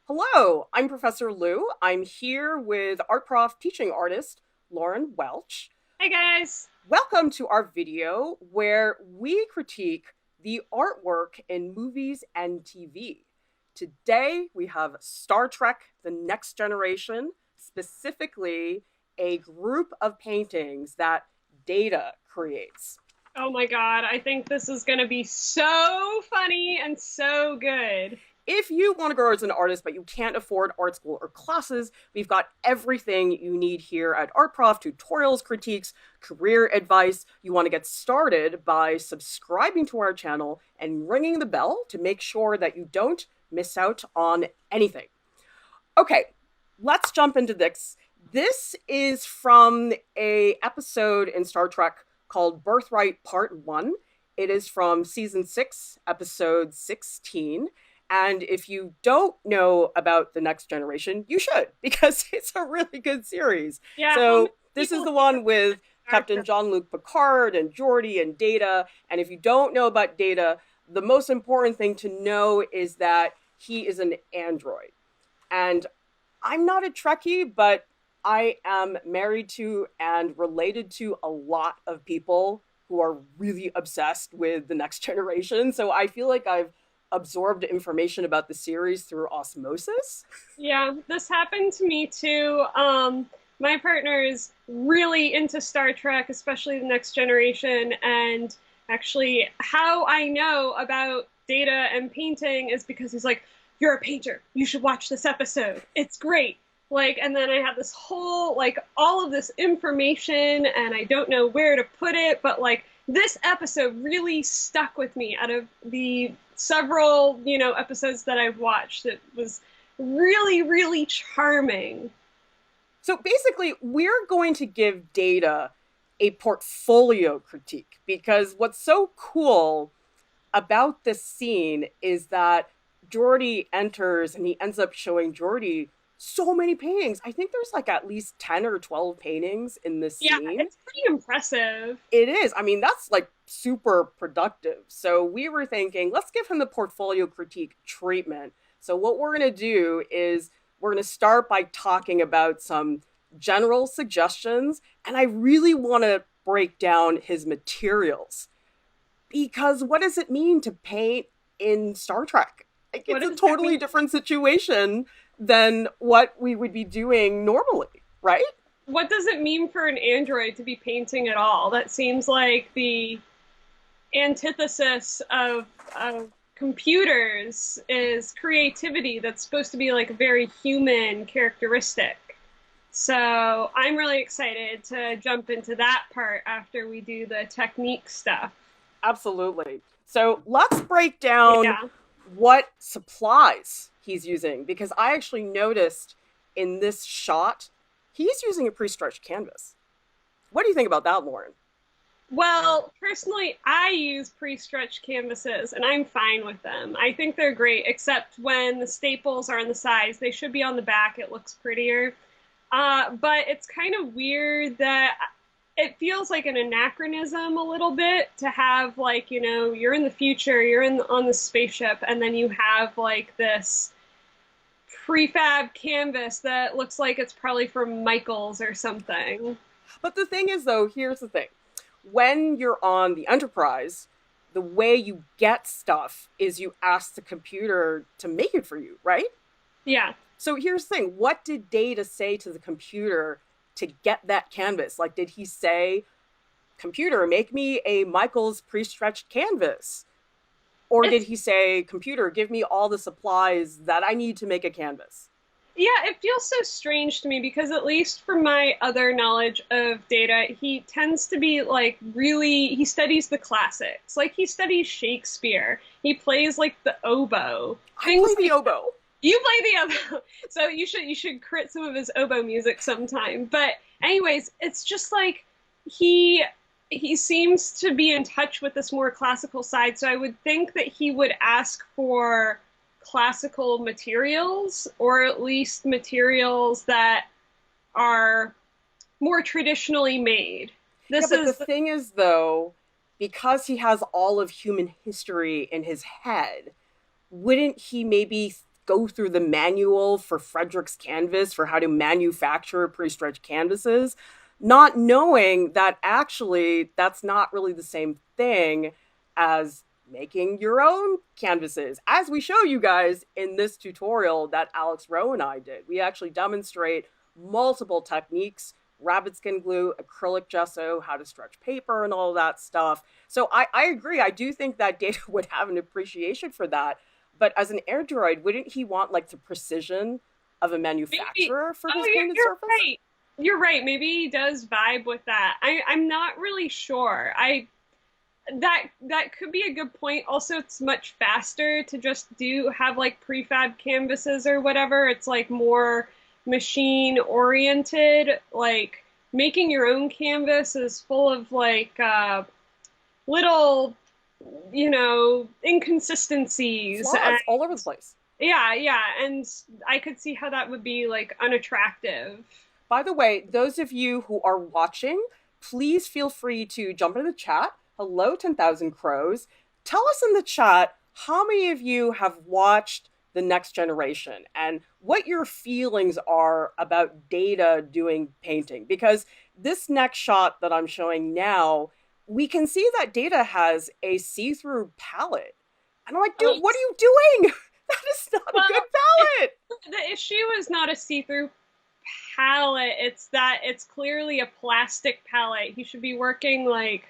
Hello, I'm Professor Lieu. I'm here with art prof teaching artist Lauren Welch. Hey guys. Welcome to our video where we critique the artwork in movies and TV. Today we have Star Trek The Next Generation, specifically a group of paintings that Data creates. Oh my God, I think this is going to be so funny and so good. If you want to grow as an artist but you can't afford art school or classes, we've got everything you need here at Art Prof: tutorials, critiques, career advice. You want to get started by subscribing to our channel and ringing the bell to make sure that you don't miss out on anything. Okay, let's jump into this. This is from a episode in Star Trek called Birthright Part 1. It is from season 6, episode 16. And if you don't know about The Next Generation, you should, because it's a really good series. Yeah, how So many this is people the think one with of Captain Jean-Luc Picard and Geordi and Data. And if you don't know about Data, the most important thing to know is that he is an android. And I'm not a Trekkie, but I am married to and related to a lot of people who are really obsessed with The Next Generation. So I feel like I've absorbed information about the series through osmosis. Yeah, this happened to me too. My partner is really into Star Trek, especially The Next Generation, and actually how I know about Data and painting is because he's like, "You're a painter. You should watch this episode. It's great." Like, and then I have this whole, like, all of this information, and I don't know where to put it, but like, this episode really stuck with me out of the several, episodes that I've watched. It was really, really charming. So basically, we're going to give Data a portfolio critique because what's so cool about this scene is that Geordi enters and he ends up showing Geordi so many paintings. I think there's like at least 10 or 12 paintings in this Yeah, scene. it's pretty impressive. It is. I mean, that's like super productive. So we were thinking, let's give him the portfolio critique treatment. So what we're going to do is we're going to start by talking about some general suggestions. And I really want to break down his materials because what does it mean to paint in Star Trek? Like, What it's a does that totally mean? different situation than what we would be doing normally, right? What does it mean for an android to be painting at all? That seems like the antithesis of computers is creativity that's supposed to be like a very human characteristic. So I'm really excited to jump into that part after we do the technique stuff. Absolutely. So let's break down Yeah. what supplies he's using because I actually noticed in this shot he's using a pre-stretched canvas. What do you think about that, Lauren? Well, personally, I use pre-stretched canvases and I'm fine with them. I think they're great, except when the staples are on the sides. They should be on the back. It looks prettier. But it's kind of weird that it feels like an anachronism a little bit to have like, you're in the future, on the spaceship, and then you have like this prefab canvas that looks like it's probably from Michaels or something. But the thing is, though, here's the thing. When you're on the Enterprise, the way you get stuff is you ask the computer to make it for you, right? Yeah. So here's the thing. What did Data say to the computer to get that canvas? Like, did he say, computer, make me a Michaels pre-stretched canvas? Or did It's he say, computer, give me all the supplies that I need to make a canvas? Yeah, it feels so strange to me because at least from my other knowledge of Data, he tends to be like he studies the classics. Like he studies Shakespeare. He plays like the oboe. I Things play the like oboe. you play the oboe. So you should crit some of his oboe music sometime. But anyways, it's just like he he seems to be in touch with this more classical side. So I would think that he would ask for classical materials, or at least materials that are more traditionally made. Yeah, This but the is, thing is, though, because he has all of human history in his head, wouldn't he maybe go through the manual for Frederick's canvas for how to manufacture pre-stretched canvases, not knowing that actually that's not really the same thing as making your own canvases. As we show you guys in this tutorial that Alex Rowe and I did, we actually demonstrate multiple techniques: rabbit skin glue, acrylic gesso, how to stretch paper, and all of that stuff. So I agree. I do think that Data would have an appreciation for that. But as an Android, wouldn't he want like the precision of a manufacturer Maybe. for his Oh, painted you're surface? right. You're right. Maybe he does vibe with that. I'm not really sure. That could be a good point. Also, it's much faster to just have like prefab canvases or whatever. It's like more machine oriented. Like making your own canvas is full of like little, inconsistencies. Flaws all over the place. Yeah, yeah, and I could see how that would be like unattractive. By the way, those of you who are watching, please feel free to jump into the chat. Hello, 10,000 Crows. Tell us in the chat how many of you have watched The Next Generation and what your feelings are about Data doing painting. Because this next shot that I'm showing now, we can see that Data has a see-through palette. And I'm like, dude, what are you doing? That is not a good palette. The issue is not a see-through palette. It's that it's clearly a plastic palette. He should be working like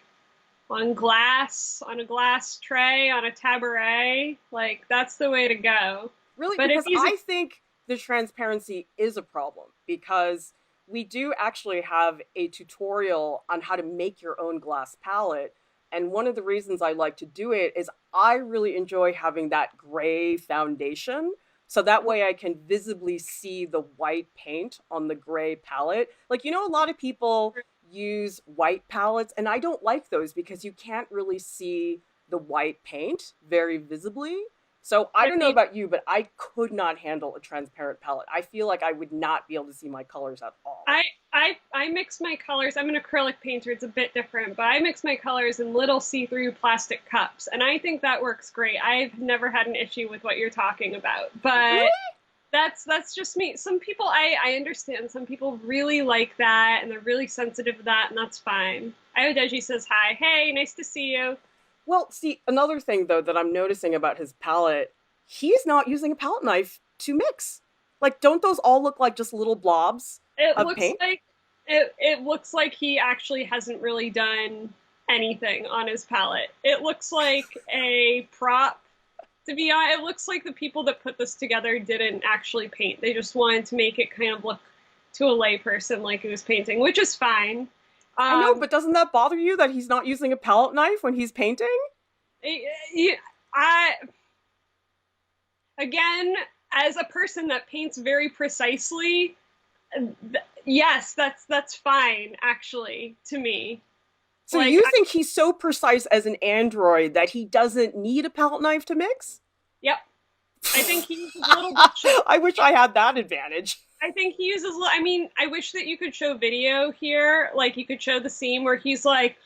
on a glass tray, on a taboret. Like that's the way to go. Really, but because I think the transparency is a problem, because we do actually have a tutorial on how to make your own glass palette. And one of the reasons I like to do it is I really enjoy having that gray foundation. So that way I can visibly see the white paint on the gray palette. Like, a lot of people use white palettes, and I don't like those because you can't really see the white paint very visibly. So I don't know about you, but I could not handle a transparent palette. I feel like I would not be able to see my colors at all. I mix my colors. I'm an acrylic painter. It's a bit different, but I mix my colors in little see-through plastic cups, and I think that works great. I've never had an issue with what you're talking about, but really? That's just me. Some people, I understand. Some people really like that, and they're really sensitive to that, and that's fine. Iodeji says hi. Hey, nice to see you. Well, see, another thing, though, that I'm noticing about his palette, he's not using a palette knife to mix. Like, don't those all look like just little blobs of paint? It looks like he actually hasn't really done anything on his palette. It looks like a prop. To be honest, it looks like the people that put this together didn't actually paint. They just wanted to make it kind of look to a layperson like he was painting, which is fine. I know, but doesn't that bother you that he's not using a palette knife when he's painting? Again, as a person that paints very precisely, yes, that's fine, actually, to me. So like, you think he's so precise as an android that he doesn't need a palette knife to mix? Yep. I think he uses a little bit. I wish I had that advantage. I think he uses, I mean, I wish that you could show video here. Like, you could show the scene where he's, like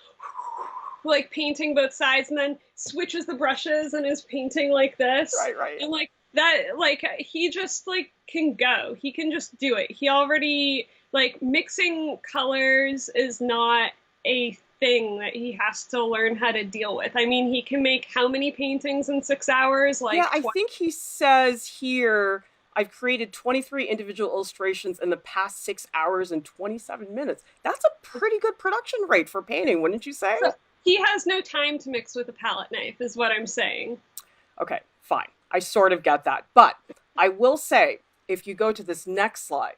painting both sides and then switches the brushes and is painting like this. Right. And, like, that, like, he just, like, can go. He can just do it. He already, like, mixing colors is not a thing that he has to learn how to deal with. I mean, he can make how many paintings in 6 hours? Like, yeah, I think he says here, I've created 23 individual illustrations in the past 6 hours and 27 minutes. That's a pretty good production rate for painting, wouldn't you say? So he has no time to mix with a palette knife, is what I'm saying. Okay, fine. I sort of get that. But I will say, if you go to this next slide,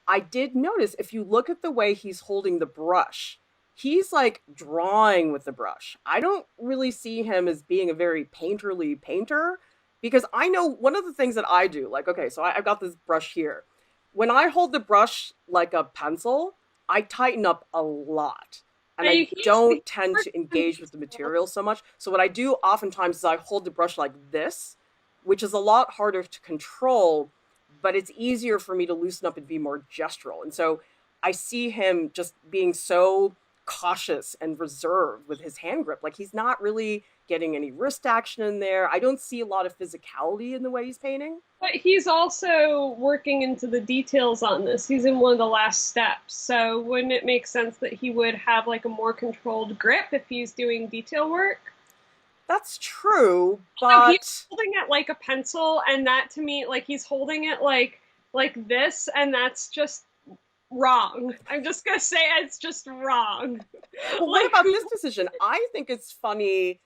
I did notice if you look at the way he's holding the brush, he's like drawing with the brush. I don't really see him as being a very painterly painter, because I know one of the things that I do, like, okay, so I've got this brush here. When I hold the brush like a pencil, I tighten up a lot. And I don't tend to engage with the material so much. So what I do oftentimes is I hold the brush like this, which is a lot harder to control, but it's easier for me to loosen up and be more gestural. And so I see him just being so cautious and reserved with his hand grip. Like, he's not really getting any wrist action in there. I don't see a lot of physicality in the way he's painting. But he's also working into the details on this. He's in one of the last steps. So wouldn't it make sense that he would have like a more controlled grip if he's doing detail work? That's true, So but he's holding it like a pencil, and that to me, like he's holding it like this, and that's just wrong. I'm just gonna say it's just wrong. well, what Like about who this decision? I think it's funny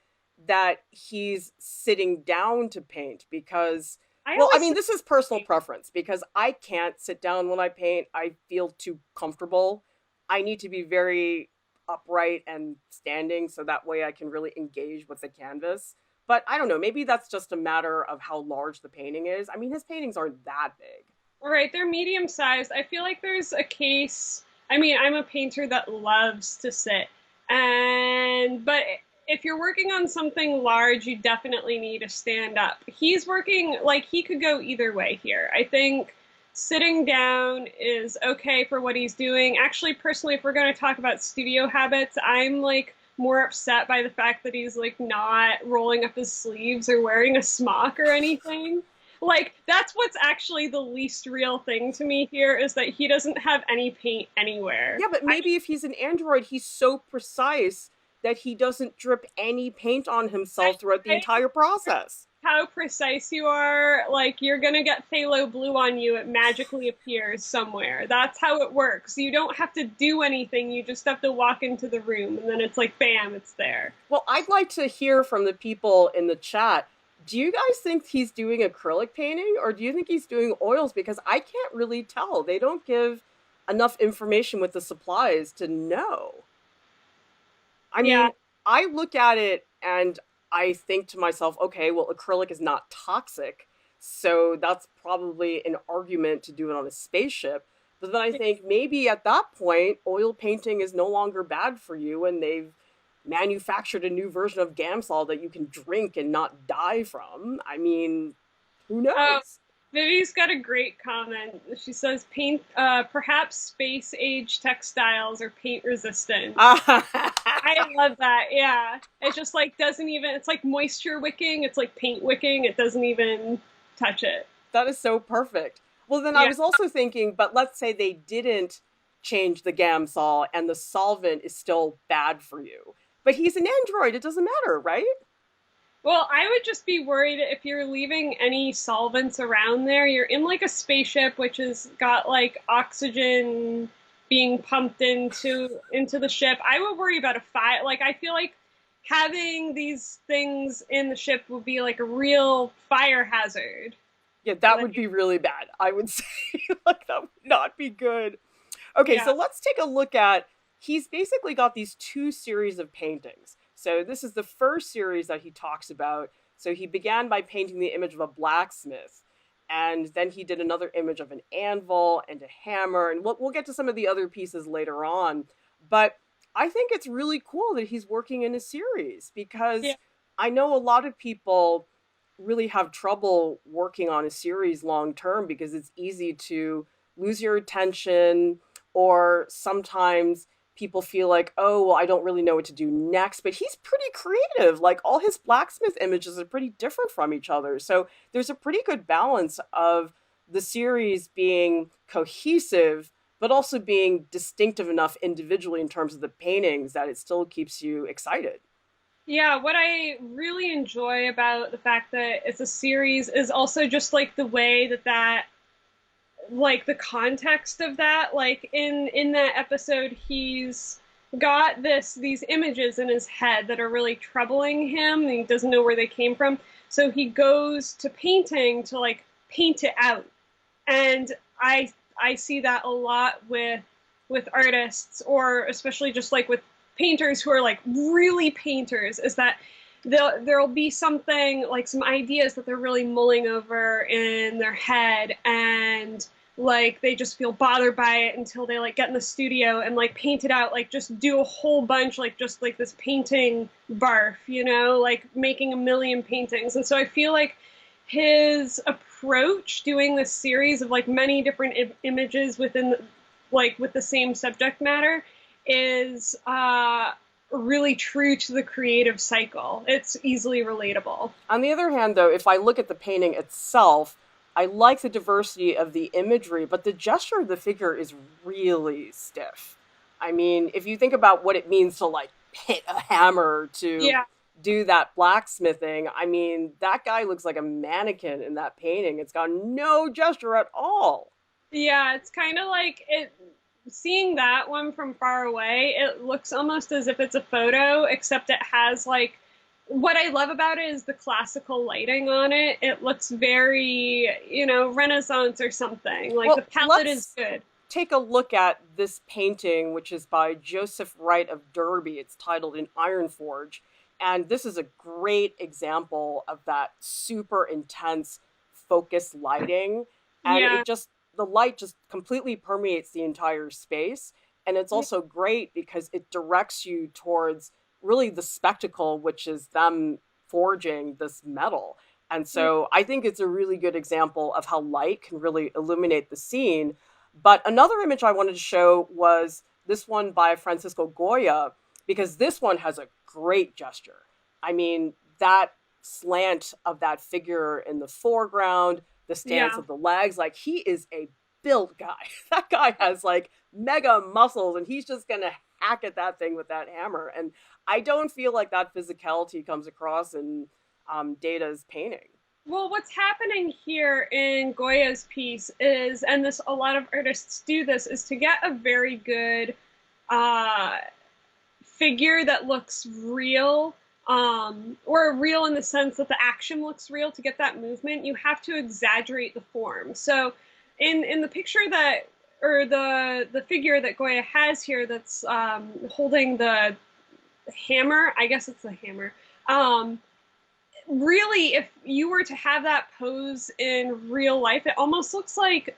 that he's sitting down to paint because, I well, I always mean, this is personal preference because I can't sit down when I paint. I feel too comfortable. I need to be very upright and standing so that way I can really engage with the canvas. But I don't know, maybe that's just a matter of how large the painting is. I mean, his paintings aren't that big. right, they're medium sized. I feel like there's a case. I mean, I'm a painter that loves to sit. But if you're working on something large, you definitely need to stand up. He's working like he could go either way here. I think sitting down is okay for what he's doing. Actually, personally, if we're going to talk about studio habits, I'm like more upset by the fact that he's like not rolling up his sleeves or wearing a smock or anything. Like that's what's actually the least real thing to me here is that he doesn't have any paint anywhere. Yeah, but maybe if he's an android, he's so precise that he doesn't drip any paint on himself throughout the entire process. How precise you are, like you're gonna get phthalo blue on you, it magically appears somewhere. That's how it works. You don't have to do anything, you just have to walk into the room and then it's like bam, it's there. Well, I'd like to hear from the people in the chat. Do you guys think he's doing acrylic painting or do you think he's doing oils? Because I can't really tell. They don't give enough information with the supplies to know. I Yeah. mean, I look at it and I think to myself, okay, well, acrylic is not toxic. So that's probably an argument to do it on a spaceship. But then I think maybe at that point, oil painting is no longer bad for you and they've manufactured a new version of Gamsol that you can drink and not die from. I mean, who knows? Vivi's got a great comment. She says, "Paint, perhaps space age textiles are paint resistant." I love that. Yeah, it just like doesn't even. It's like moisture wicking. It's like paint wicking. It doesn't even touch it. That is so perfect. Well, then I was also thinking, but let's say they didn't change the Gamsol and the solvent is still bad for you. But he's an android. It doesn't matter, right? Well, I would just be worried if you're leaving any solvents around there. You're in like a spaceship, which has got like oxygen being pumped into the ship. I would worry about a fire. Like I feel like having these things in the ship would be like a real fire hazard. Yeah, that would be really bad. I would say like that would not be good. Okay, so let's take a look at, he's basically got these two series of paintings. So this is the first series that he talks about. So he began by painting the image of a blacksmith, and then he did another image of an anvil and a hammer, and we'll get to some of the other pieces later on. But I think it's really cool that he's working in a series because I know a lot of people really have trouble working on a series long term because it's easy to lose your attention, or sometimes people feel like, oh, well, I don't really know what to do next. But he's pretty creative. Like all his blacksmith images are pretty different from each other. So there's a pretty good balance of the series being cohesive, but also being distinctive enough individually in terms of the paintings that it still keeps you excited. Yeah, what I really enjoy about the fact that it's a series is also just like the way that like the context of that, like in that episode he's got these images in his head that are really troubling him and he doesn't know where they came from, so he goes to painting to like paint it out. And I see that a lot with artists, or especially just like with painters who are like really painters, is that there'll be something like some ideas that they're really mulling over in their head, and like they just feel bothered by it until they like get in the studio and like paint it out, like just do a whole bunch, like just like this painting barf, you know, like making a million paintings. And so I feel like his approach doing this series of like many different images within like with the same subject matter is really true to the creative cycle. It's easily relatable. On the other hand, though, if I look at the painting itself, I like the diversity of the imagery, but the gesture of the figure is really stiff. I mean, if you think about what it means to like hit a hammer to Yeah. do that blacksmithing, I mean, that guy looks like a mannequin in that painting. It's got no gesture at all. Yeah, it's kind of like it seeing that one from far away, it looks almost as if it's a photo, except it has like what I love about it is the classical lighting on it. It looks very, Renaissance or something. Like the Well, palette is let's good. take a look at this painting, which is by Joseph Wright of Derby. It's titled "In Iron Forge," and this is a great example of that super intense focus lighting. And Yeah. the light just completely permeates the entire space. And it's also great because it directs you towards really the spectacle, which is them forging this metal. And so I think it's a really good example of how light can really illuminate the scene. But another image I wanted to show was this one by Francisco Goya, because this one has a great gesture. I mean, that slant of that figure in the foreground, the stance Yeah. of the legs, like he is a built guy. That guy has like mega muscles and he's just gonna hack at that thing with that hammer. And I don't feel like that physicality comes across in Data's painting. Well, what's happening here in Goya's piece is, and this a lot of artists do this, is to get a very good uh, figure that looks real, or real in the sense that the action looks real. To get that movement, you have to exaggerate the form. So, in the picture that, or the figure that Goya has here, that's holding the hammer. I guess it's the hammer. Really, if you were to have that pose in real life, it almost looks like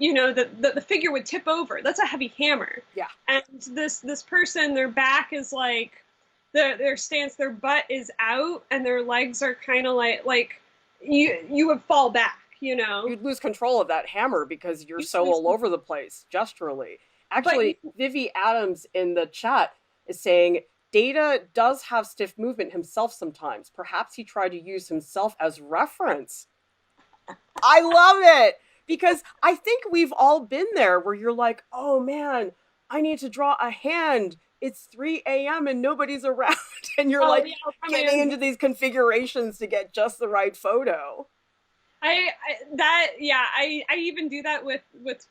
the figure would tip over. That's a heavy hammer. Yeah. And this person, their back is like their stance, their butt is out, and their legs are kind of like you would fall back. You'd lose control of that hammer because you're You so lose- all over the place gesturally. But Actually, Vivi Adams in the chat is saying Data does have stiff movement himself sometimes. Perhaps he tried to use himself as reference. I love it because I think we've all been there where you're like, oh man, I need to draw a hand. It's 3 a.m. and nobody's around. And you're like yeah, getting into these configurations to get just the right photo. I even do that with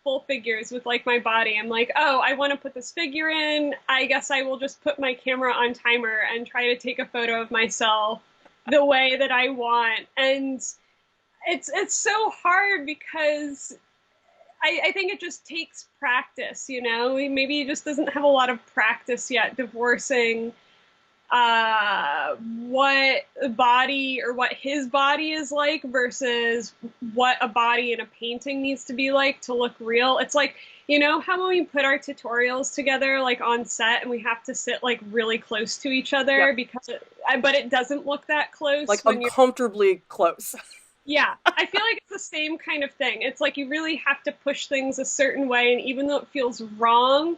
full figures with like my body. I'm like, oh, I want to put this figure in. I guess I will just put my camera on timer and try to take a photo of myself the way that I want. And it's so hard because I think it just takes practice, Maybe he just doesn't have a lot of practice yet divorcing what body or what his body is like versus what a body in a painting needs to be like to look real. It's like, how when we put our tutorials together like on set and we have to sit like really close to each other because but it doesn't look that close, like when uncomfortably close. Yeah, I feel like it's the same kind of thing. It's like you really have to push things a certain way, and even though it feels wrong,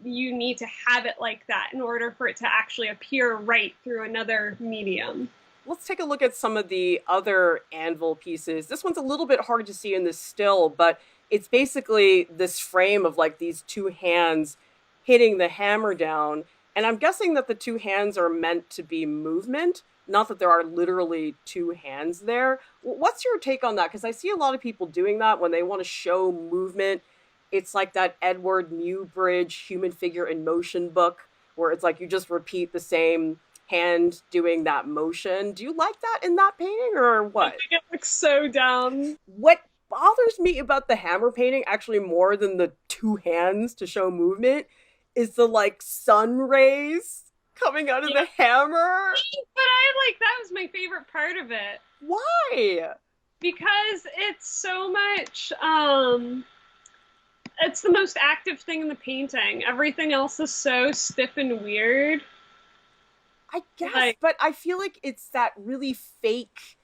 you need to have it like that in order for it to actually appear right through another medium. Let's take a look at some of the other anvil pieces. This one's a little bit hard to see in this still, but it's basically this frame of like these two hands hitting the hammer down. And I'm guessing that the two hands are meant to be movement, not that there are literally two hands there. What's your take on that? Because I see a lot of people doing that when they want to show movement. It's like that Edward Newbridge Human Figure in Motion book, where it's like you just repeat the same hand doing that motion. Do you like that in that painting or what? I think it looks so dumb. What bothers me about the hammer painting, actually more than the two hands to show movement, is the like sun rays coming out of the hammer. But that was my favorite part of it. Why? Because it's so much, it's the most active thing in the painting. Everything else is so stiff and weird. I guess, but I feel like it's that really fake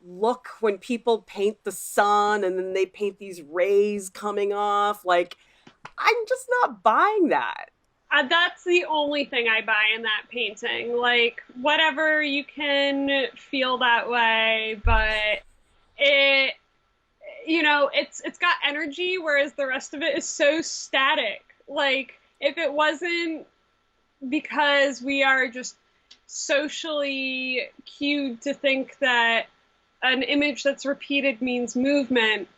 look when people paint the sun and then they paint these rays coming off. Like, I'm just not buying that. That's the only thing I buy in that painting. Like, whatever, you can feel that way, but it, it's got energy, whereas the rest of it is so static. Like, if it wasn't because we are just socially cued to think that an image that's repeated means movement,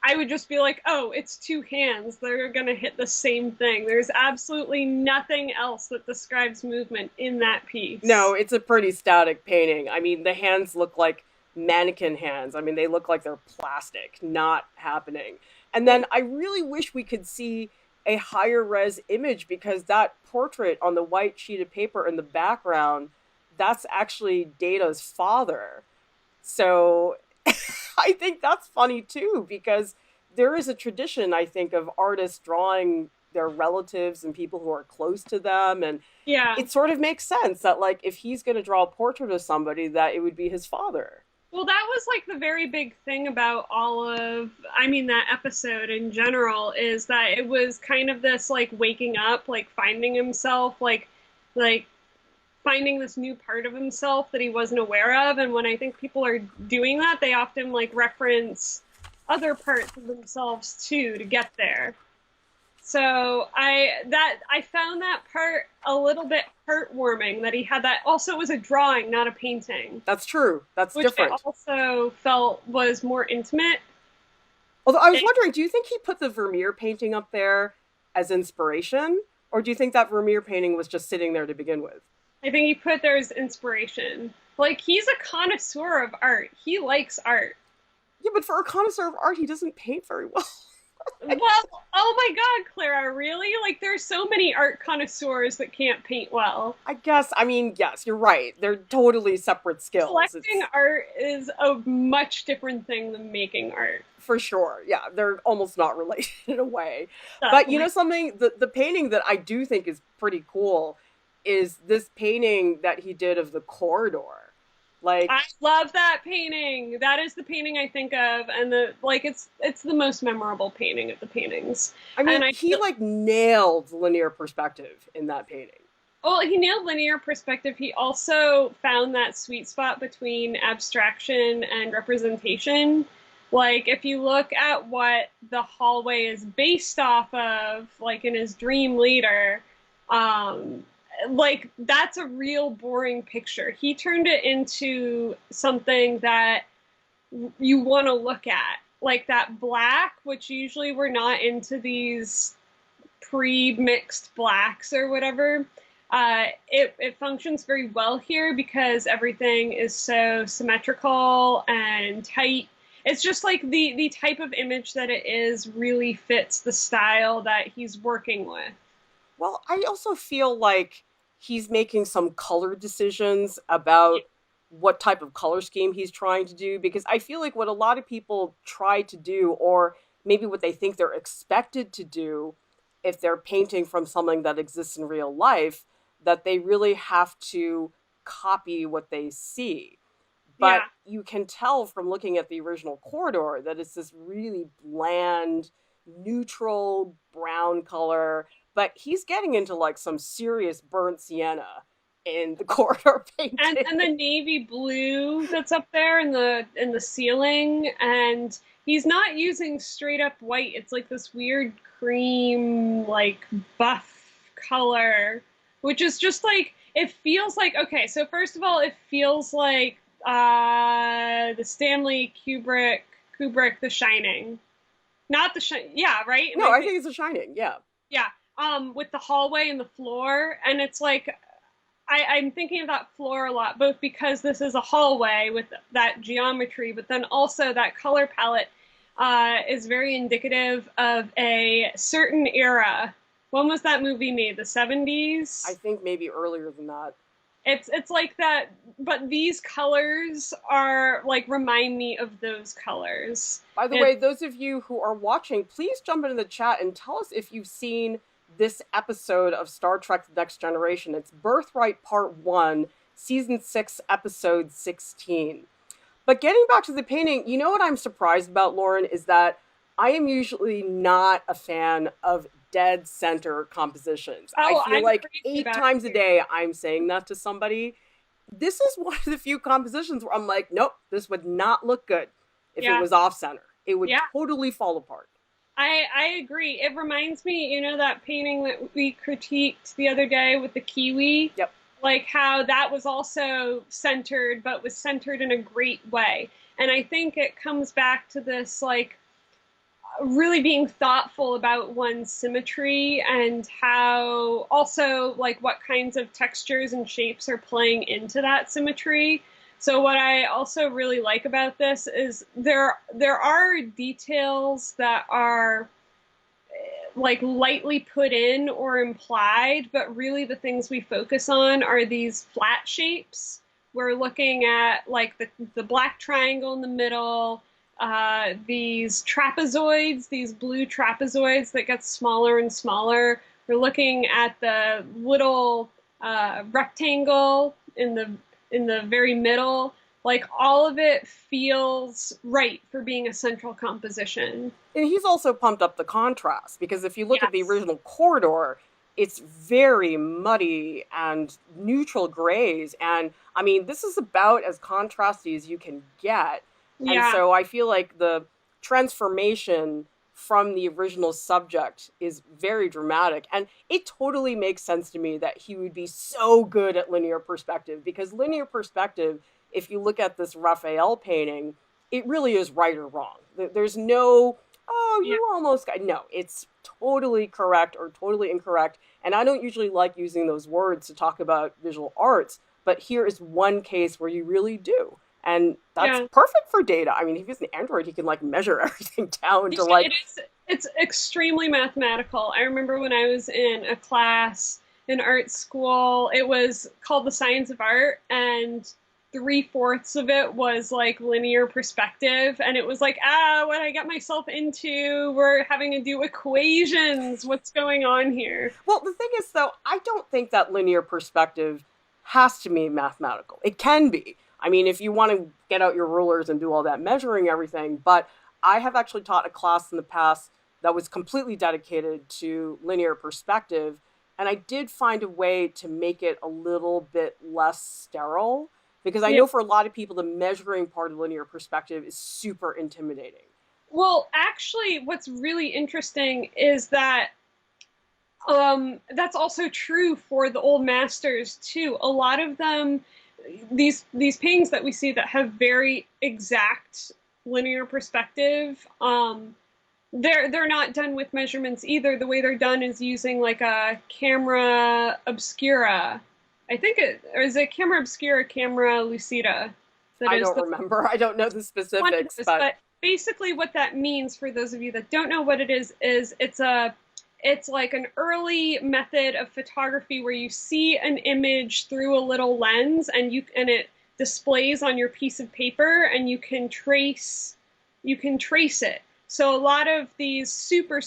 I would just be like, oh, it's two hands. They're going to hit the same thing. There's absolutely nothing else that describes movement in that No, piece. it's a pretty static painting. I mean, the hands look like mannequin hands. I mean, they look like they're plastic, not happening. And then I really wish we could see a higher res image because that portrait on the white sheet of paper in the background, that's actually Data's father. So I think that's funny too, because there is a tradition, I think, of artists drawing their relatives and people who are close to them. And Yeah. it sort of makes sense that, like, if he's going to draw a portrait of somebody, that it would be his father. Well, that was like the very big thing about that episode in general is that it was kind of this like waking up, like finding himself, like finding this new part of himself that he wasn't aware of. And when I think people are doing that, they often like reference other parts of themselves too to get there. So I found that part a little bit heartwarming that he had that. Also, it was a drawing, not a painting, That's true. That's which I different. also felt was more intimate. Although I was wondering, do you think he put the Vermeer painting up there as inspiration? Or do you think that Vermeer painting was just sitting there to begin with? I think he put there as inspiration. Like, he's a connoisseur of art. He likes art. Yeah, but for a connoisseur of art, he doesn't paint very well. Well, oh my God, Clara, really? Like, there's so many art connoisseurs that can't paint well. I guess, I mean, yes, you're right. They're totally separate skills. Collecting It's art is a much different thing than making art. for sure. Yeah, they're almost not related in a way. But you So, know something? The painting that I do think is pretty cool is this painting that he did of the corridor. Like, I love that painting. That is the painting I think of, and it's the most memorable painting of the paintings. I And mean, I he feel like nailed linear perspective in that painting. well, he nailed linear perspective. He also found that sweet spot between abstraction and representation. Like, if you look at what the hallway is based off of, like in his dream later, um, like that's a real boring picture. He turned it into something that you want to look at, like that black, which usually we're not into these pre-mixed blacks or whatever. It functions very well here because everything is so symmetrical and tight. It's just like the type of image that it is really fits the style that he's working with. Well, I also feel like he's making some color decisions about what type of color scheme he's trying to do, because I feel like what a lot of people try to do, or maybe what they think they're expected to do if they're painting from something that exists in real life, that they really have to copy what they see. But Yeah, you can tell from looking at the original corridor that it's this really bland, neutral brown color. But he's getting into like some serious burnt sienna in the corridor painting. and the navy blue that's up there in the ceiling, and he's not using straight up white. It's like this weird cream, like buff color, which is just like it feels like okay. So first of all, it feels like the Stanley Kubrick The Shining, not the Shining. Yeah, right. No, I think it's a Shining. Yeah. Yeah, with the hallway and the floor, and it's like I'm thinking of that floor a lot, both because this is a hallway with that geometry, but then also that color palette is very indicative of a certain era. When was that movie made? The I 70s? think maybe earlier than that. It's like that, but these colors are like remind me of those colors. By the It, way, those of you who are watching, please jump into the chat and tell us if you've seen this episode of Star Trek The Next Generation. It's Birthright Part 1, Season 6, Episode 16. But getting back to the painting, you know what I'm surprised about, Lauren, is that I am usually not a fan of dead center compositions. I Oh, feel I'm like crazy eight about times a it. day I'm saying that to somebody. This is one of the few compositions where I'm like, nope, this would not look good if it Yeah, was off center. It would yeah. totally fall apart. I agree. It reminds me, you know, that painting that we critiqued the other day with the kiwi, Yep. like how that was also centered, but was centered in a great way. And I think it comes back to this, like, really being thoughtful about one's symmetry and how also like what kinds of textures and shapes are playing into that symmetry. So what I also really like about this is there are details that are like lightly put in or implied, but really the things we focus on are these flat shapes. We're looking at like the black triangle in the middle, these trapezoids, these blue trapezoids that get smaller and smaller. We're looking at the little rectangle in the very middle. Like all of it feels right for being a central composition. And he's also pumped up the contrast because if you look at the Yes. original corridor, it's very muddy and neutral grays. And I mean, this is about as contrasty as you can get. And Yeah. so I feel like the transformation from the original subject is very dramatic. And it totally makes sense to me that he would be so good at linear perspective because linear perspective, if you look at this Raphael painting, it really is right or wrong. There's no, oh, Yeah. you almost got, no, it's totally correct or totally incorrect. And I don't usually like using those words to talk about visual arts, but here is one case where you really do. And that's Yeah. perfect for data. I mean, if he's an Android, he can like measure everything down to like, It is, it's extremely mathematical. I remember when I was in a class in art school, it was called the science of art, and three-fourths of it was like linear perspective. And it was like, what I got myself into, we're having to do equations. What's going on here? well, the thing is, though, I don't think that linear perspective has to be mathematical. It can be. I mean, if you want to get out your rulers and do all that measuring everything, but I have actually taught a class in the past that was completely dedicated to linear perspective, and I did find a way to make it a little bit less sterile because I Yeah. know for a lot of people the measuring part of linear perspective is super intimidating. Well, actually, what's really interesting is that that's also true for the old masters too. A lot of them, these paintings that we see that have very exact linear perspective, they're not done with measurements either. The way they're done is using like a camera obscura. I think it or is it camera obscura, camera lucida. That I is don't the remember. I don't know the one of specifics, those. but But basically, what that means for those of you that don't know what it is it's like an early method of photography where you see an image through a little lens and it displays on your piece of paper and you can trace it. So a lot of these super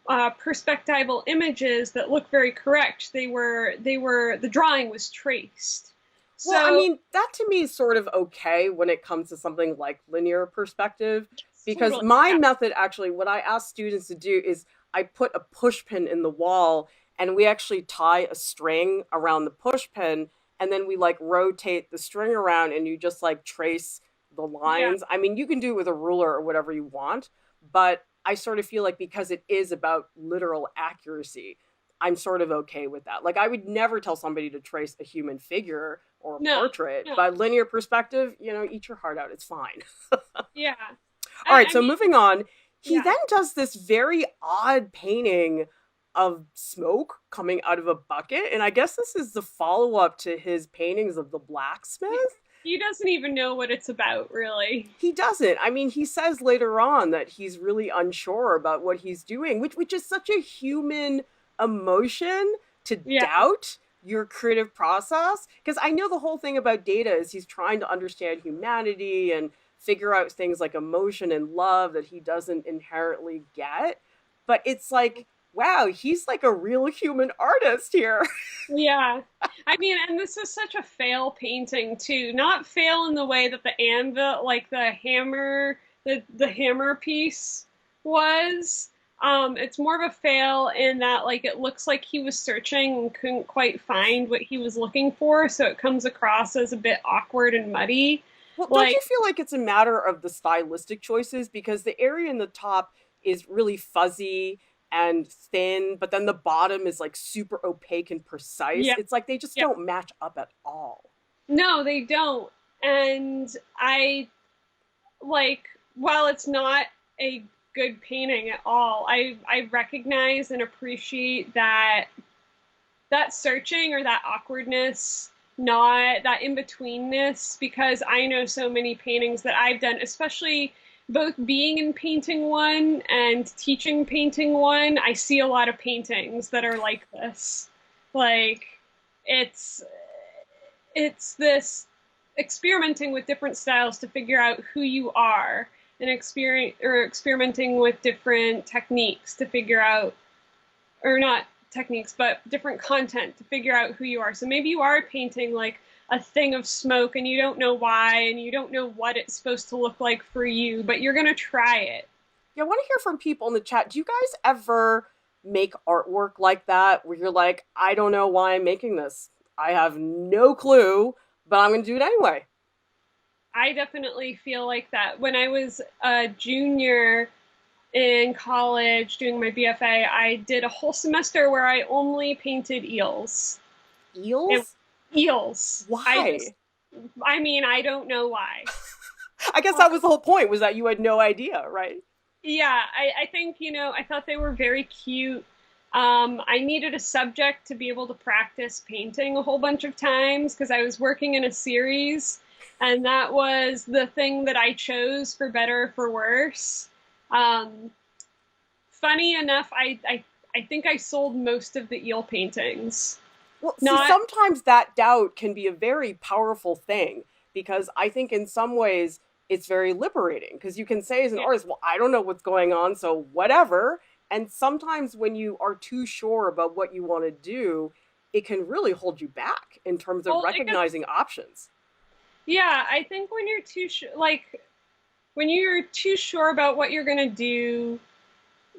perspectival images that look very correct, the drawing was traced. well, I So mean, that to me is sort of okay when it comes to something like linear perspective, because totally, my yeah, method actually, what I ask students to do is I put a push pin in the wall and we actually tie a string around the push pin and then we like rotate the string around and you just like trace the yeah. lines. I mean, you can do it with a ruler or whatever you want, but I sort of feel like because it is about literal accuracy, I'm sort of okay with that. Like I would never tell somebody to trace a human figure or a No, portrait, no, but linear perspective, you know, eat your heart out. It's fine. yeah. All right, I so mean, moving on, he yeah. then does this very odd painting of smoke coming out of a bucket, and I guess this is the follow-up to his paintings of the blacksmith. He doesn't even know what it's about, really. He doesn't. I mean, he says later on that he's really unsure about what he's doing, which is such a human emotion to Yeah, doubt your creative process. Because I know the whole thing about data is he's trying to understand humanity and figure out things like emotion and love that he doesn't inherently get. But it's like, wow, he's like a real human artist here. yeah. I mean, and this is such a fail painting too. Not fail in the way that the anvil, like the hammer piece was, It's more of a fail in that like it looks like he was searching and couldn't quite find what he was looking for, so it comes across as a bit awkward and muddy. Well, don't Like, you feel like it's a matter of the stylistic choices? Because the area in the top is really fuzzy and thin, but then the bottom is like super opaque and precise. yeah, It's like they just yeah. don't match up at all. No, they don't. And I like while it's not a good painting at all, I recognize and appreciate that searching or that awkwardness, not that in betweenness, because I know so many paintings that I've done, especially both being in painting one and teaching painting one. I see a lot of paintings that are like this. Like it's it's this experimenting with different styles to figure out who you are and experimenting with different techniques to figure out, or not techniques, but different content to figure out who you are. So maybe you are painting like a thing of smoke and you don't know why and you don't know what it's supposed to look like for you, but you're going to try it. Yeah, I want to hear from people in the chat. Do you guys ever make artwork like that where you're like, I don't know why I'm making this? I have no clue, but I'm going to do it anyway. I definitely feel like that. When I was a junior in college doing my BFA, I did a whole semester where I only painted eels. It, Eels? eels. Why? I mean, I don't know why. I guess that was the whole point, was that you had no idea, right? Yeah, I think, I thought they were very cute. I needed a subject to be able to practice painting a whole bunch of times because I was working in a series, and that was the thing that I chose for better or for worse. Um, Funny enough, I think I sold most of the eel paintings. Well, see, Not, sometimes that doubt can be a very powerful thing because I think in some ways it's very liberating because you can say as an yeah. artist, well, I don't know what's going on, so whatever. And sometimes when you are too sure about what you want to do, it can really hold you back in terms of Well, recognizing options. yeah, I think when you're when you're too sure about what you're gonna do,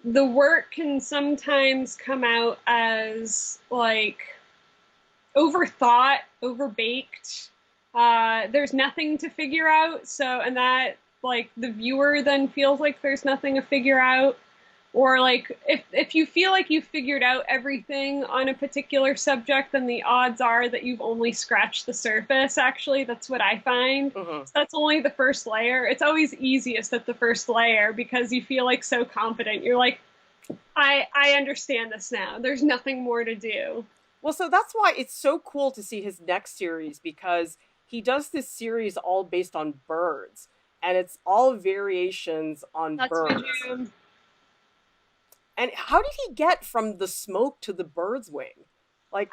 the work can sometimes come out as like overthought, overbaked. There's nothing to figure out. So, and that like the viewer then feels like there's nothing to figure out. Or like if you feel like you've figured out everything on a particular subject, then the odds are that you've only scratched the surface. Actually, that's what I find. Mm-hmm. So that's only the first layer. It's always easiest at the first layer because you feel like so confident. You're like, I understand this now. There's nothing more to do. Well, so that's why it's so cool to see his next series because he does this series all based on birds and it's all variations on That's my birds. jam. And how did he get from the smoke to the bird's wing? Like,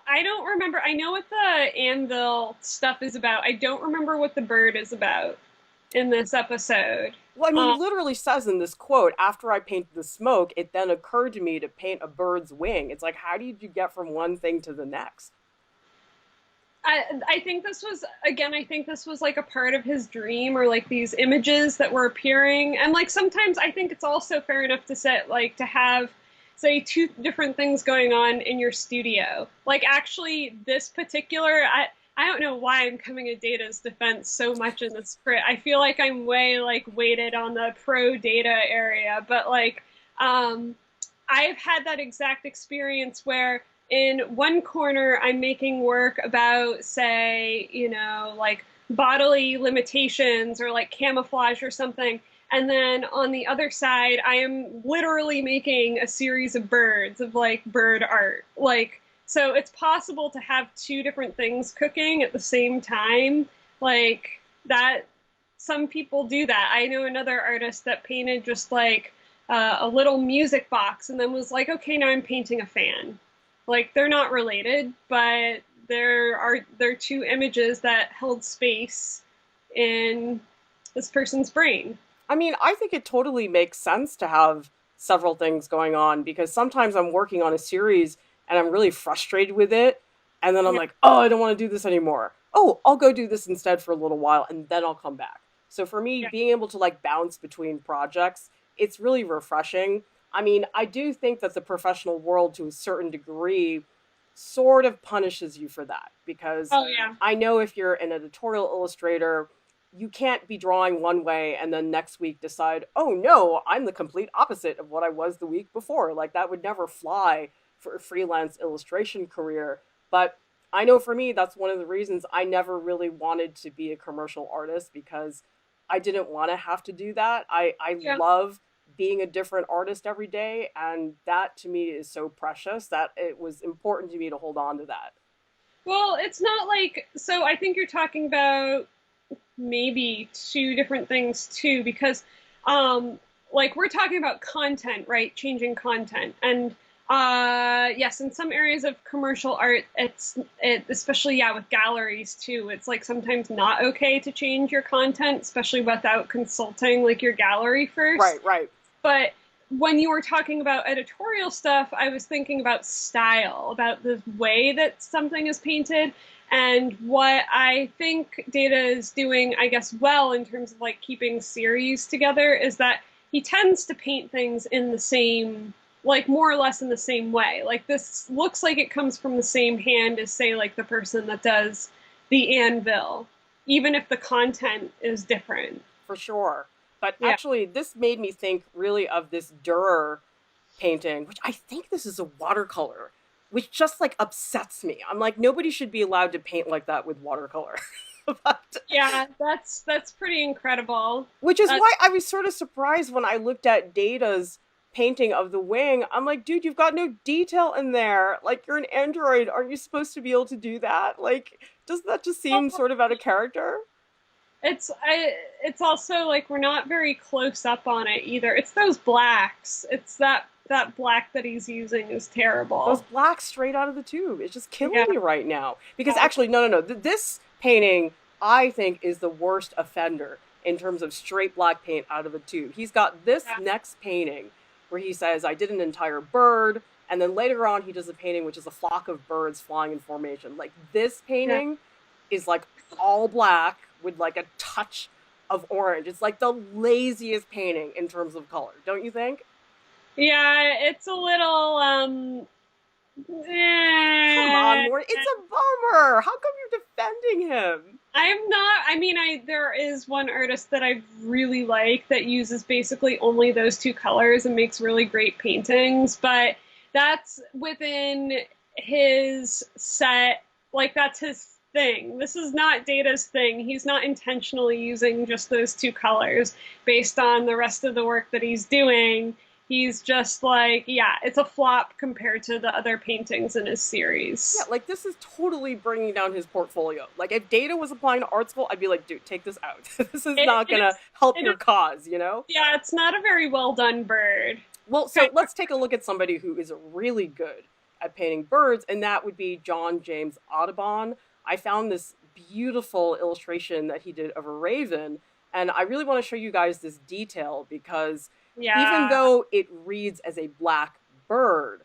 I don't remember. I know what the anvil stuff is about. I don't remember what the bird is about in this episode. well, I mean, he Um, literally says in this quote, after I painted the smoke, it then occurred to me to paint a bird's wing. It's like, how did you get from one thing to the next? I think this was again. I think this was like a part of his dream, or like these images that were appearing. And like sometimes I think it's also fair enough to set like to have say two different things going on in your studio. Like actually, this particular I don't know why I'm coming at Data's defense so much in this crit. I feel like I'm way like weighted on the pro Data area, but like um, I've had that exact experience where in one corner I'm making work about, say, like bodily limitations or like camouflage or something. And then on the other side, I am literally making a series of birds, of like bird art. Like, so it's possible to have two different things cooking at the same time. Like, that, some people do that. I know another artist that painted just like a little music box and then was like, okay, now I'm painting a fan. Like they're not related, but there are two images that held space in this person's brain. I mean, I think it totally makes sense to have several things going on because sometimes I'm working on a series and I'm really frustrated with it. And then I'm Yeah, like, oh, I don't want to do this anymore. Oh, I'll go do this instead for a little while and then I'll come back. So for me, yeah, being able to like bounce between projects, it's really refreshing. I mean, I do think that the professional world, to a certain degree, sort of punishes you for that because Oh yeah. I know if you're an editorial illustrator, you can't be drawing one way and then next week decide, oh no, I'm the complete opposite of what I was the week before. Like, that would never fly for a freelance illustration career. But I know for me, that's one of the reasons I never really wanted to be a commercial artist because I didn't want to have to do that. I Yeah. love being a different artist every day, and that to me is so precious that it was important to me to hold on to that. Well, it's not like, so I think you're talking about maybe two different things too, because um like we're talking about content, right? Changing content. And yes, in some areas of commercial art, especially, yeah, with galleries too, it's like sometimes not okay to change your content, especially without consulting like your gallery first. Right, right. But when you were talking about editorial stuff, I was thinking about style, about the way that something is painted. And what I think Data is doing, I guess, well in terms of like keeping series together is that he tends to paint things in the same, like more or less in the same way. Like this looks like it comes from the same hand as, say, like the person that does the anvil, even if the content is different. For sure. But Yeah. actually, this made me think really of this Durer painting, which I think this is a watercolor, which just like upsets me. I'm like, nobody should be allowed to paint like that with watercolor. But, Yeah, that's pretty incredible. which is Uh, why I was sort of surprised when I looked at Data's painting of the wing. I'm like, dude, you've got no detail in there. Like, you're an android. Aren't you supposed to be able to do that? Like, doesn't that just seem sort of out of character? it's also like we're not very close up on it either. It's those blacks. It's that black that he's using is Those terrible. blacks straight out of the tube. It's just killing Yeah. me right now. Because actually, no, no, no. This painting, I think, is the worst offender in terms of straight black paint out of a tube. He's got this Yeah. next painting where he says, I did an entire bird. And then later on, he does a painting which is a flock of birds flying in formation. Like, this Yeah. painting is like all black with like a touch of orange. It's like the laziest painting in terms of color, don't you think? Yeah, it's a little Come on, eh. Lauren. It's a bummer. How come you're defending him? I'm not, I mean, I there is one artist that I really like that uses basically only those two colors and makes really great paintings, but that's within his set, like that's his thing. This is not Data's thing. He's not intentionally using just those two colors based on the rest of the work that he's doing. He's just like, yeah, it's a flop compared to the other paintings in his Yeah, series. like this is totally bringing down his portfolio. Like if Data was applying to art school, I'd be like, dude, take this out. This is It, not it gonna is, help it your is, cause, you know? yeah, it's not a very well done bird. Well, so let's take a look at somebody who is really good at painting birds, and that would be John James Audubon. I found this beautiful illustration that he did of a raven, and I really want to show you guys this detail because even Yeah, though it reads as a black bird,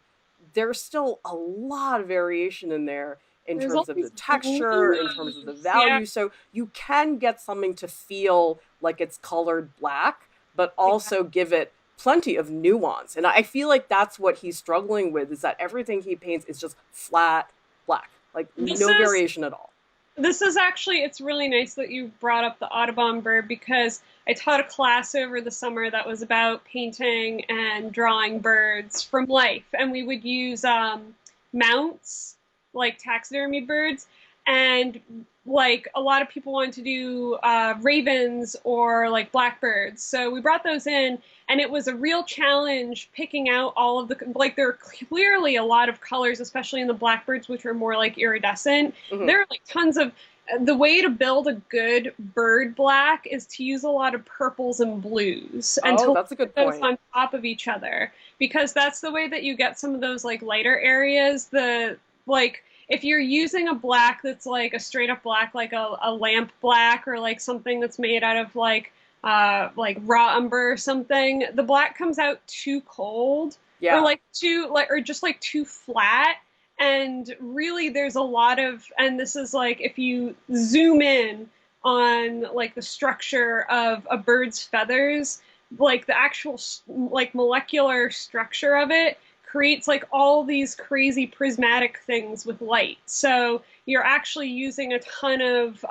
there's still a lot of variation in there in there's terms all of the these texture, in terms of the blues. Yeah, value. So you can get something to feel like it's colored black, but yeah. also give it plenty of nuance. And I feel like that's what he's struggling with is that everything he paints is just flat black, like This no is variation at all. this is actually, it's really nice that you brought up the Audubon bird because I taught a class over the summer that was about painting and drawing birds from life, and we would use mounts like taxidermy birds, and like a lot of people wanted to do ravens or like blackbirds, so we brought those in, and it was a real challenge picking out all of the, like there are clearly a lot of colors, especially in the blackbirds, which are more like iridescent. Hmm. There are like tons of, the way to build a good bird black is to use a lot of purples and blues and Oh, to that's a layer good those point. on top of each other, because that's the way that you get some of those like lighter areas. The, like, if you're using a black that's like a straight up black, like a lamp black, or like something that's made out of like raw umber or something, the black comes out too cold, or Yeah. like too like, or just like too flat. And really there's a lot of, and this is like if you zoom in on like the structure of a bird's feathers, like the actual like molecular structure of it creates like all these crazy prismatic things with light. So you're actually using a ton of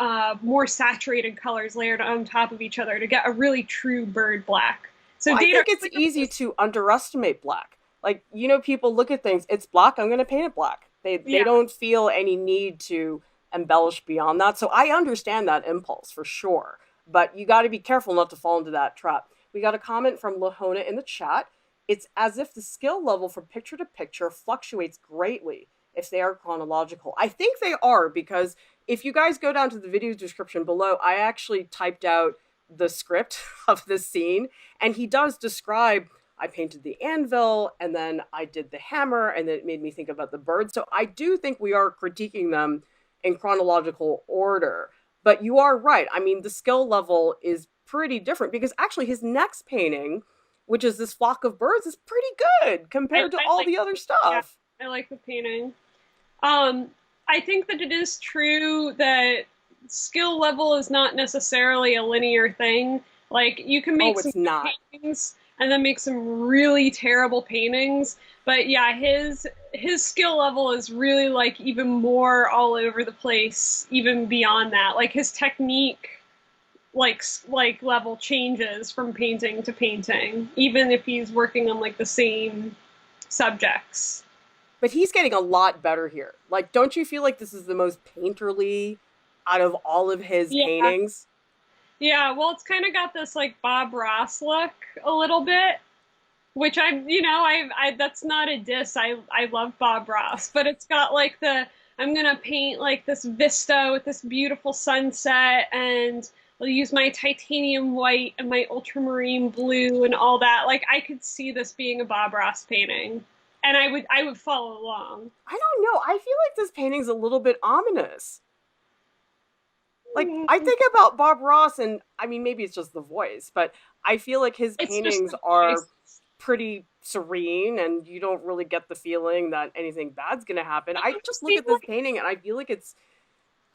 more saturated colors layered on top of each other to get a really true bird black. So Well, I data think it's easy to underestimate black. Like, people look at things, it's black, I'm going to paint it black. They yeah. don't feel any need to embellish beyond that. So I understand that impulse for sure. But you got to be careful not to fall into that trap. We got a comment from Lahona in the chat. It's as if the skill level from picture to picture fluctuates greatly if they are chronological. I think they are, because if you guys go down to the video description below, I actually typed out the script of this scene, and he does describe, I painted the anvil and then I did the hammer, and then it made me think about the bird. So I do think we are critiquing them in chronological order. But you are right. I mean, the skill level is pretty different, because actually his next painting, which is this flock of birds, is pretty good compared to all like, the other yeah, stuff. I like the painting. I think that it is true that skill level is not necessarily a linear thing. Like you can make Oh, some it's not. paintings and then make some really terrible paintings. But yeah, his skill level is really like even more all over the place, even beyond that. Like his technique like level changes from painting to painting, even if he's working on like the same subjects. But he's getting a lot better here. Like, don't you feel like this is the most painterly out of all of his Yeah. paintings? Yeah, well, it's kind of got this like Bob Ross look a little bit, which I that's not a diss. I love Bob Ross, but it's got like the I'm gonna paint like this vista with this beautiful sunset, and I'll use my titanium white and my ultramarine blue and all that. Like I could see this being a Bob Ross painting, and I would follow along. I don't know. I feel like this painting's a little bit ominous. Like, I think about Bob Ross, and I mean, maybe it's just the voice, but I feel like his It's just paintings the are voice. pretty serene, and you don't really get the feeling that anything bad's gonna happen. I just look See, at this painting and I feel like it's,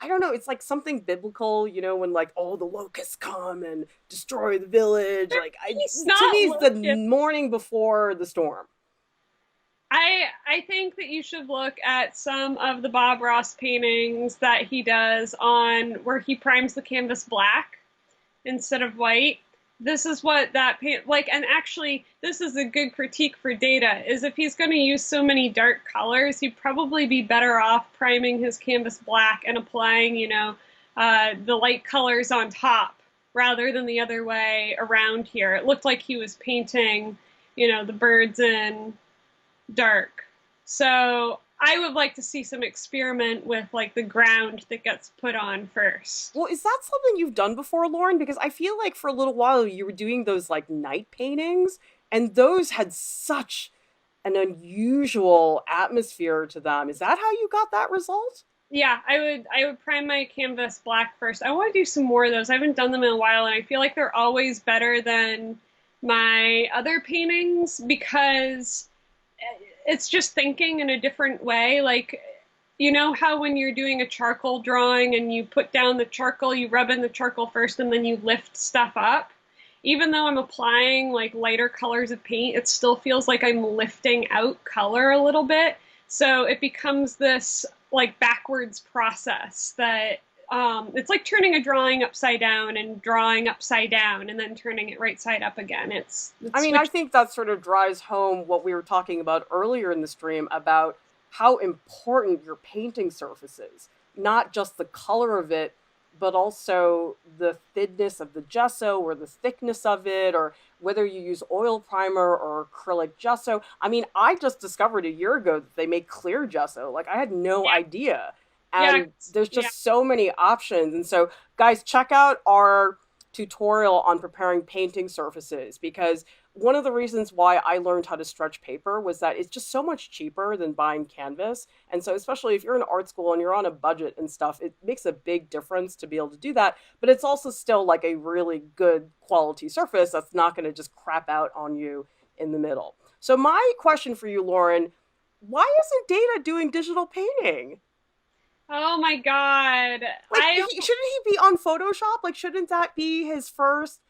I don't know, it's like something biblical, when like, oh, the locusts come and destroy the village. Like, he's to me, not it's the looking. morning before the storm. I think that you should look at some of the Bob Ross paintings that he does on where he primes the canvas black instead of white. This is what that paint like, and actually, this is a good critique for Data. Is if he's going to use so many dark colors, he'd probably be better off priming his canvas black and applying, the light colors on top rather than the other way around here. It looked like he was painting, the birds in dark. So I would like to see some experiment with like the ground that gets put on first. Well, is that something you've done before, Lauren? Because I feel like for a little while you were doing those like night paintings, and those had such an unusual atmosphere to them. Is that how you got that result? Yeah, I would prime my canvas black first. I want to do some more of those. I haven't done them in a while, and I feel like they're always better than my other paintings because it's just thinking in a different way. Like, you know how when you're doing a charcoal drawing and you put down the charcoal, you rub in the charcoal first and then you lift stuff up? Even though I'm applying like lighter colors of paint, it still feels like I'm lifting out color a little bit. So it becomes this like backwards process that it's like turning a drawing upside down and drawing upside down and then turning it right side up again. I It's mean, I think that sort of drives home what we were talking about earlier in the stream about how important your painting surface is. Not just the color of it, but also the thinness of the gesso or the thickness of it, or whether you use oil primer or acrylic gesso. I mean, I just discovered a year ago that they make clear gesso. Like, I had no idea. yeah, And there's yeah. just so many options. And so, guys, check out our tutorial on preparing painting surfaces, because one of the reasons why I learned how to stretch paper was that it's just so much cheaper than buying canvas. And so, especially if you're in art school and you're on a budget and stuff, it makes a big difference to be able to do that. But it's also still like a really good quality surface that's not going to just crap out on you in the middle. So, my question for you, Lauren, why isn't Data doing digital painting? Oh my God. Like, shouldn't he be on Photoshop? Like, shouldn't that be his first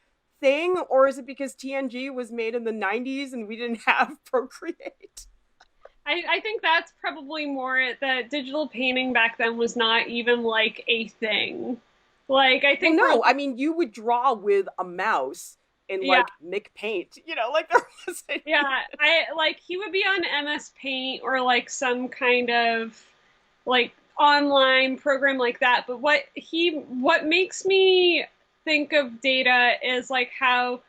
thing, or is it because TNG was made in the 90s and we didn't have Procreate? I think that's probably more it, that digital painting back then was not even like a thing. Like I Well, think we're no, I mean, you would draw with a mouse in yeah, like Mick Paint, like there wasn't. yeah. I like he would be on MS Paint or like some kind of like online program like that. But what makes me think of data is like how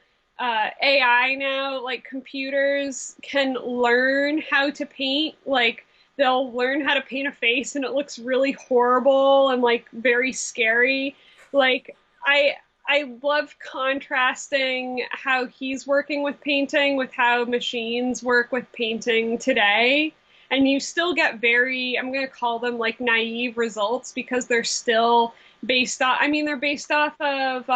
AI now, like computers can learn how to paint. Like they'll learn how to paint a face and it looks really horrible and like very scary. Like I I love contrasting how he's working with painting with how machines work with painting today. And you still get very, I'm going to call them like naive results because they're still based off, I mean, they're based off of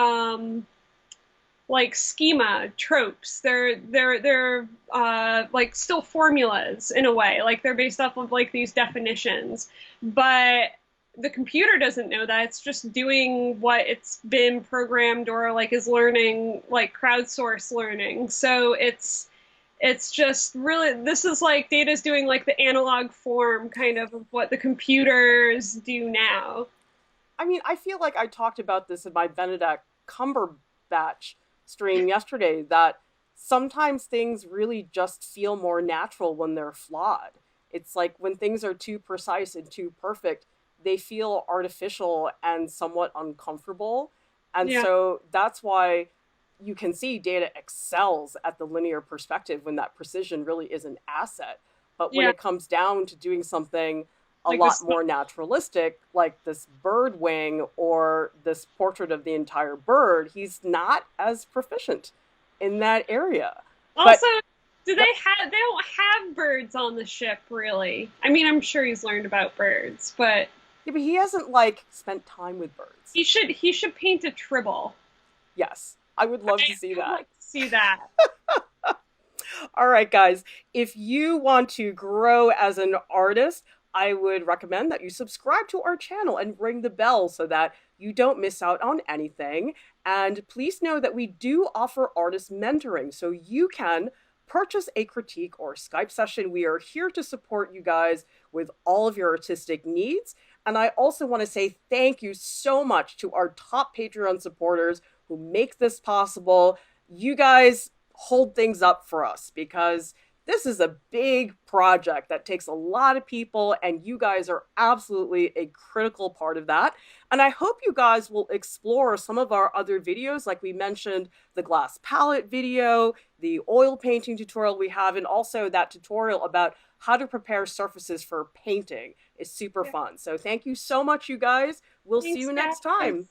like schema tropes. They're like still formulas in a way. Like they're based off of like these definitions. But the computer doesn't know that. It's just doing what it's been programmed or like is learning like crowdsource learning. So it's just really this is like data's doing like the analog form kind of what the computers do now. I mean, I feel like I talked about this in my Benedict Cumberbatch stream yesterday that sometimes things really just feel more natural when they're flawed. It's like when things are too precise and too perfect, they feel artificial and somewhat uncomfortable. And Yeah. so that's why you can see data excels at the linear perspective when that precision really is an asset. But when Yeah. it comes down to doing something a Like lot this more naturalistic, like this bird wing or this portrait of the entire bird, he's not as proficient in that area. But also do yep, they don't have birds on the ship really. I mean, I'm sure he's learned about birds, but yeah, but he hasn't like spent time with birds. he should paint a tribble. Yes, I would love to see I'd that. like to see that. All right, guys, if you want to grow as an artist, I would recommend that you subscribe to our channel and ring the bell so that you don't miss out on anything. And please know that we do offer artist mentoring, so you can purchase a critique or Skype session. We are here to support you guys with all of your artistic needs. And I also want to say thank you so much to our top Patreon supporters who make this possible. You guys hold things up for us because this is a big project that takes a lot of people, and you guys are absolutely a critical part of that. And I hope you guys will explore some of our other videos, like we mentioned the glass palette video, the oil painting tutorial we have, and also that tutorial about how to prepare surfaces for painting is super Yeah. fun. So thank you so much, you guys. We'll see Thanks, you next guys. time.